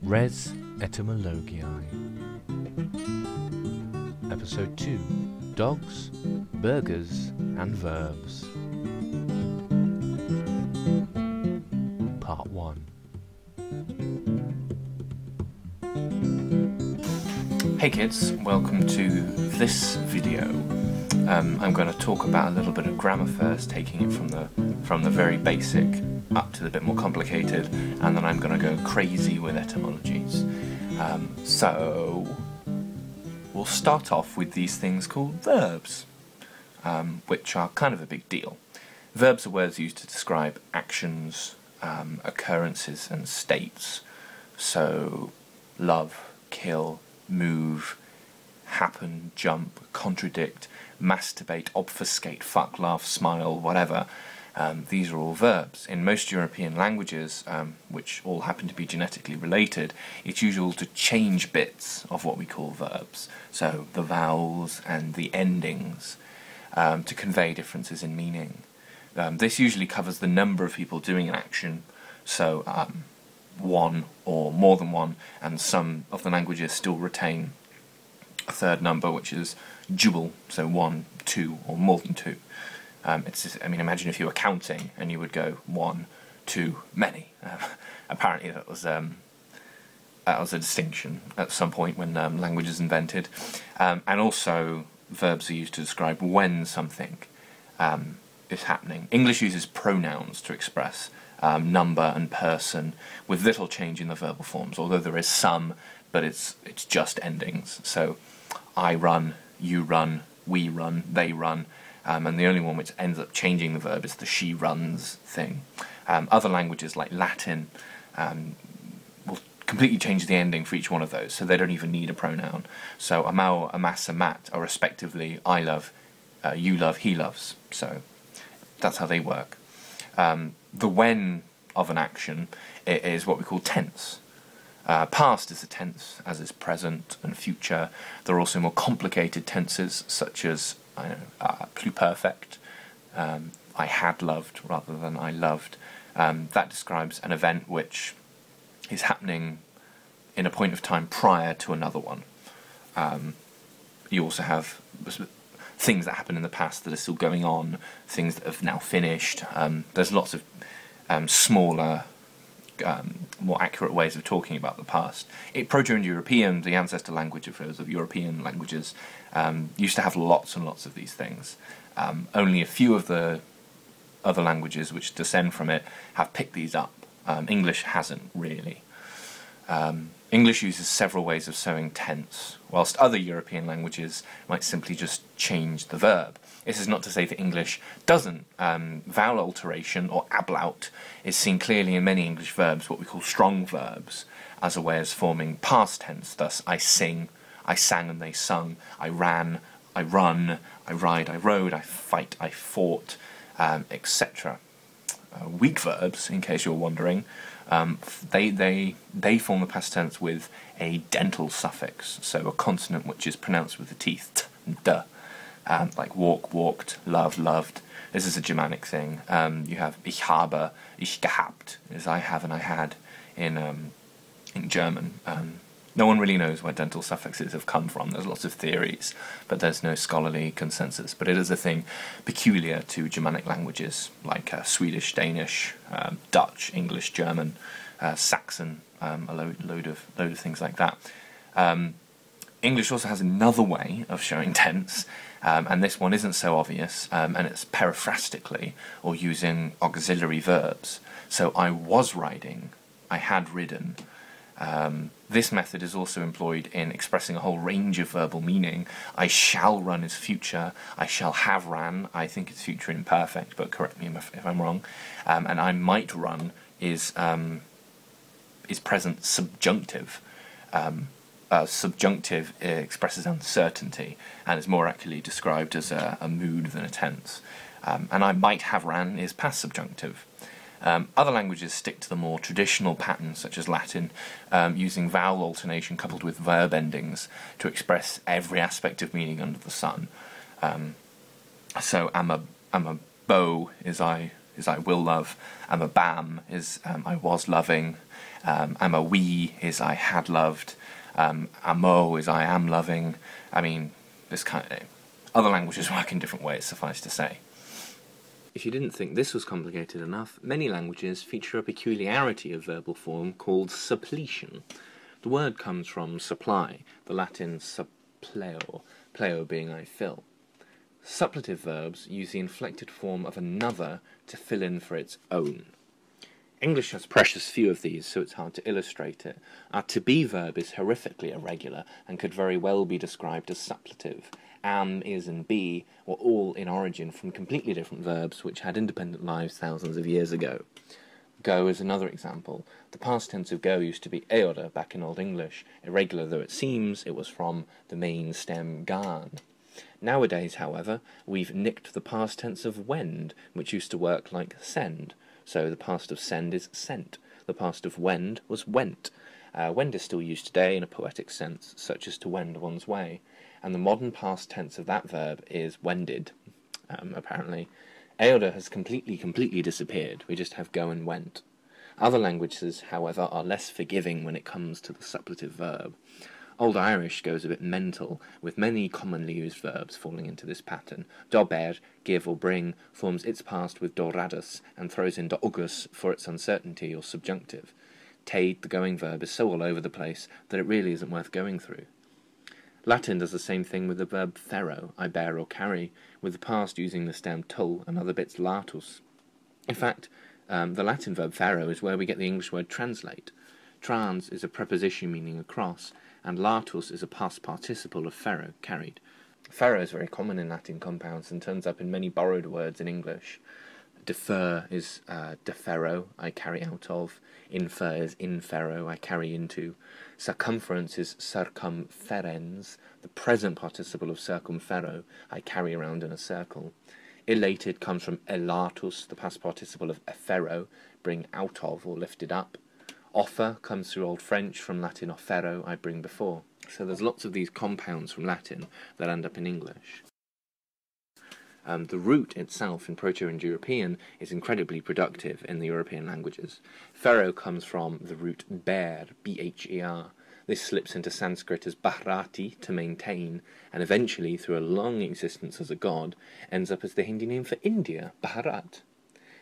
Res Etymologiae. Episode 2. Dogs, Burgers and Verbs. Part 1. Hey kids, welcome to this video. I'm going to talk about a little bit of grammar first, taking it from the very basic up to the bit more complicated, and then I'm going to go crazy with etymologies. So we'll start off with these things called verbs, which are kind of a big deal. Verbs are words used to describe actions, occurrences and states. So love, kill, move, happen, jump, contradict, masturbate, obfuscate, fuck, laugh, smile, whatever. These are all verbs. In most European languages, which all happen to be genetically related, it's usual to change bits of what we call verbs, so the vowels and the endings, to convey differences in meaning. This usually covers the number of people doing an action, so one or more than one, and some of the languages still retain a third number, which is dual, so one, two, or more than two. Imagine if you were counting and you would go one, two, many. Apparently that was a distinction at some point when language is invented. And also verbs are used to describe when something is happening. English uses pronouns to express number and person with little change in the verbal forms, although there is some, but it's just endings. So I run, you run, we run, they run. And the only one which ends up changing the verb is the she runs thing. Other languages like Latin will completely change the ending for each one of those, so they don't even need a pronoun. So amau, amas, amat are respectively I love, you love, he loves. So that's how they work. The when of an action is what we call tense. Past is a tense, as is present and future. There are also more complicated tenses, such as pluperfect, I had loved rather than I loved. That describes an event which is happening in a point of time prior to another one. You also have things that happen in the past that are still going on, things that have now finished. There's lots of smaller, more accurate ways of talking about the past. Proto-Indo-European, the ancestor language of European languages, used to have lots and lots of these things. Only a few of the other languages which descend from it have picked these up. English hasn't really. English uses several ways of sowing tense, whilst other European languages might simply just change the verb. This is not to say that English doesn't. Vowel alteration, or ablaut, is seen clearly in many English verbs, what we call strong verbs, as a way of forming past tense. Thus, I sing, I sang and they sung, I ran, I run, I ride, I rode, I fight, I fought, etc. Weak verbs, in case you're wondering, they form the past tense with a dental suffix, so a consonant which is pronounced with the teeth t and d. Like walk, walked, love, loved. This is a Germanic thing. You have ich habe, ich gehabt, is I have and I had in German. No one really knows where dental suffixes have come from. There's lots of theories, but there's no scholarly consensus. But it is a thing peculiar to Germanic languages, like Swedish, Danish, Dutch, English, German, Saxon, a load of things like that. English also has another way of showing tense, and this one isn't so obvious, and it's periphrastically, or using auxiliary verbs. So I was riding, I had ridden. This method is also employed in expressing a whole range of verbal meaning. I shall run is future, I shall have ran, I think it's future imperfect, but correct me if I'm wrong. And I might run is present subjunctive. Subjunctive expresses uncertainty and is more accurately described as a mood than a tense. And I might have ran is past subjunctive. Other languages stick to the more traditional patterns, such as Latin, using vowel alternation coupled with verb endings to express every aspect of meaning under the sun. So am a bow is I will love, am a bam is I was loving, Amawi is I had loved. Amo is I am loving. I mean, this kind of... Other languages work in different ways, suffice to say. If you didn't think this was complicated enough, many languages feature a peculiarity of verbal form called suppletion. The word comes from supply, the Latin suppleo, pleo being I fill. Suppletive verbs use the inflected form of another to fill in for its own. English has precious few of these, so it's hard to illustrate it. Our to be verb is horrifically irregular and could very well be described as suppletive. Am, is, and be were all in origin from completely different verbs which had independent lives thousands of years ago. Go is another example. The past tense of go used to be eore back in Old English. Irregular though it seems, it was from the main stem gan. Nowadays, however, we've nicked the past tense of wend, which used to work like send. So the past of send is sent. The past of wend was went. Wend is still used today in a poetic sense, such as to wend one's way. And the modern past tense of that verb is wended, apparently. Eore has completely disappeared. We just have go and went. Other languages, however, are less forgiving when it comes to the suppletive verb. Old Irish goes a bit mental, with many commonly used verbs falling into this pattern. Dober, give or bring, forms its past with doradus and throws in dogus for its uncertainty or subjunctive. Tade, the going verb, is so all over the place that it really isn't worth going through. Latin does the same thing with the verb ferro, I bear or carry, with the past using the stem tul and other bits latus. In fact, the Latin verb ferro is where we get the English word translate. Trans is a preposition meaning across, and latus is a past participle of ferro, carried. Ferro is very common in Latin compounds and turns up in many borrowed words in English. Defer is deferro, I carry out of. Infer is inferro, I carry into. Circumference is circumferens, the present participle of circumferro, I carry around in a circle. Elated comes from elatus, the past participle of efferro, bring out of or lifted up. Offer comes through Old French from Latin offero, I bring before. So there's lots of these compounds from Latin that end up in English. The root itself in Proto-Indo-European is incredibly productive in the European languages. Ferro comes from the root ber, B-H-E-R. This slips into Sanskrit as Bharati, to maintain, and eventually, through a long existence as a god, ends up as the Hindi name for India, Bharat.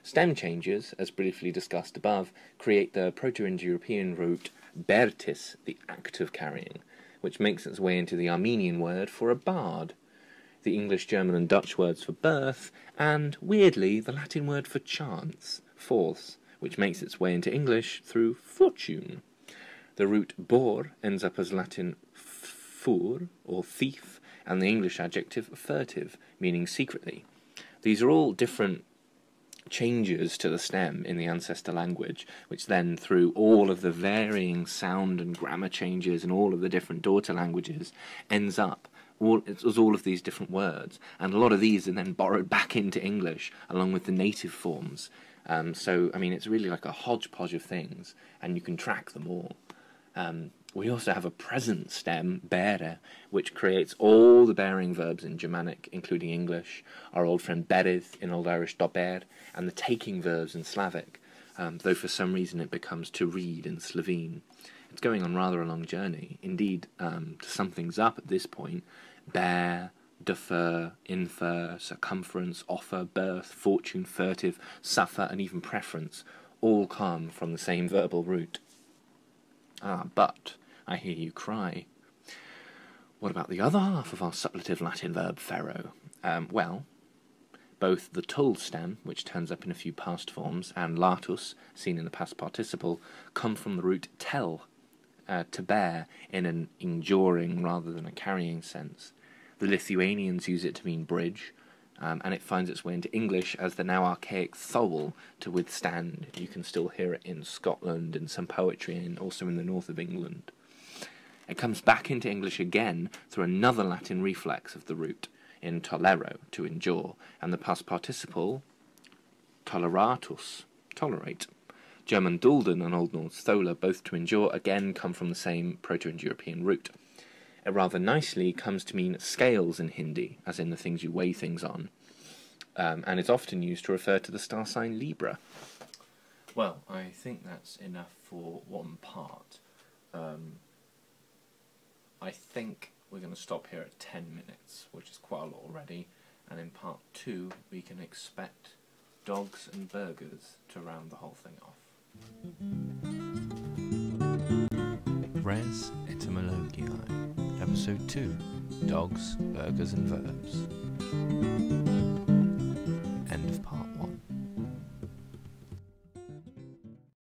Stem changes, as briefly discussed above, create the Proto-Indo-European root bertis, the act of carrying, which makes its way into the Armenian word for a bard, the English, German and Dutch words for birth, and, weirdly, the Latin word for chance, force, which makes its way into English through fortune. The root bor ends up as Latin fur, or thief, and the English adjective furtive, meaning secretly. These are all different changes to the stem in the ancestor language, which then, through all of the varying sound and grammar changes in all of the different daughter languages, ends up as all of these different words, and a lot of these are then borrowed back into English along with the native forms. So, I mean, it's really like a hodgepodge of things, and you can track them all. We also have a present stem, bere, which creates all the bearing verbs in Germanic, including English, our old friend berith in Old Irish dober, and the taking verbs in Slavic, though for some reason it becomes to read in Slovene. It's going on rather a long journey. Indeed, to sum things up at this point, bear, defer, infer, circumference, offer, birth, fortune, furtive, suffer, and even preference all come from the same verbal root. But, I hear you cry, what about the other half of our suppletive Latin verb ferro? Well, both the tul stem, which turns up in a few past forms, and latus, seen in the past participle, come from the root tel, to bear, in an enduring rather than a carrying sense. The Lithuanians use it to mean bridge, and it finds its way into English as the now archaic thole, to withstand. You can still hear it in Scotland, in some poetry, and also in the north of England. It comes back into English again through another Latin reflex of the root, in tolero, to endure, and the past participle, toleratus, tolerate. German dulden and Old Norse thola, both to endure, again come from the same Proto-Indo-European root. It rather nicely comes to mean scales in Hindi, as in the things you weigh things on, and is often used to refer to the star sign Libra. Well, I think that's enough for one part. I think we're going to stop here at 10 minutes, which is quite a lot already, and in part 2 we can expect dogs and burgers to round the whole thing off. Res Etymologiae, Episode 2, Dogs, Burgers and Verbs.